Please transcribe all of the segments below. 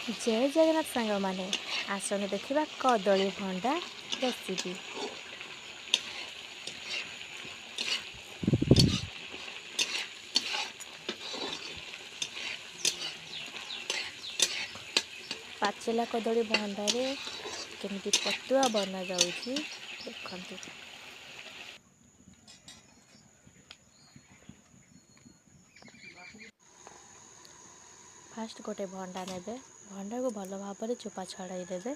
जय जगन्नाथ सांग माने आसन देखा कदली भंडा रेसिपी। पाचेला कदली भंडारे केमिति पतुआ बना जाउछि देखंतु। फास्ट गोटे भंडा नेबे, भंडा को भल भाव में चोपा छड़ाई देबे,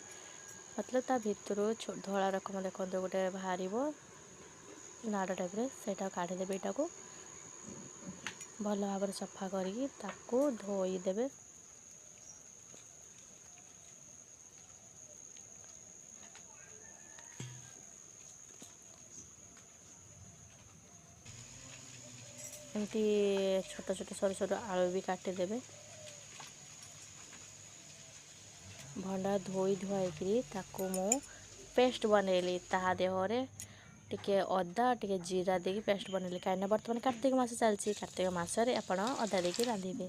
मतलब ता भितर धला रकम देखो गोटे बाहर नाड़ टाइप से काढ़ीदेवे। यहाँ को भल भाव में सफा करके धोईदेवे। एमती छोट छोट सर सर आलू भी काटिदेवे। भंडा धोई धुआई ताकू मु पेस्ट बनैली ता देहरे टिके अदा टिके जीरा देकी पेस्ट बनैली। कहीं बर्तमान कार्तिक मास चलती, कार्तिक मासरे आपण अदा देकी रांधिबे।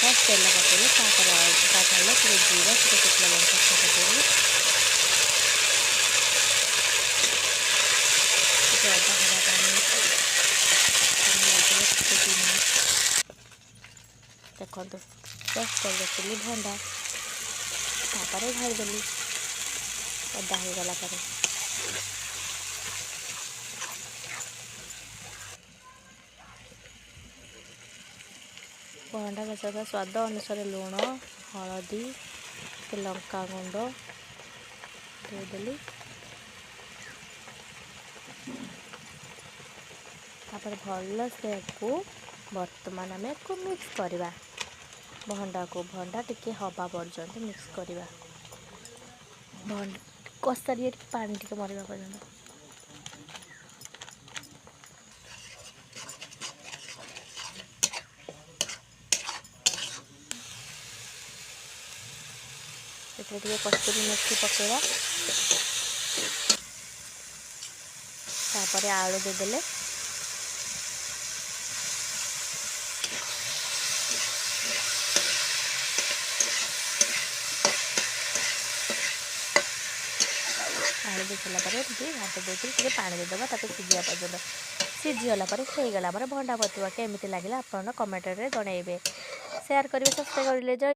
फर्स्ट तेल पकेइले टिके जीरा टिके शुखला लंका पकेइले टिके अदा हवा देखो पेस्ट कर रखिली भंडा तापर घाईदेली अदा हो गला पर भंडा का स्वाद अनुसार लुण हलदी लंका गुंड देदेली। तापर भल से बर्तमान आम को मिक्स करवा। भंडा को भंडा टिके हवा पर्यंत मिक्स करवा। भंडा कसारिए पानी टिके मरवा पर्यंत टिके कस्तूरी मेथी पकेवा। तापर आलू देदेले आलू देला घाट देती पानी देदेबा ताको सीझा पर्यटन सीझीगला हो गला भंडा पतुआ केमिति लगे आप कमेंट में जनइबे। शेयर करेंगे, सब्सक्राइब करेंगे।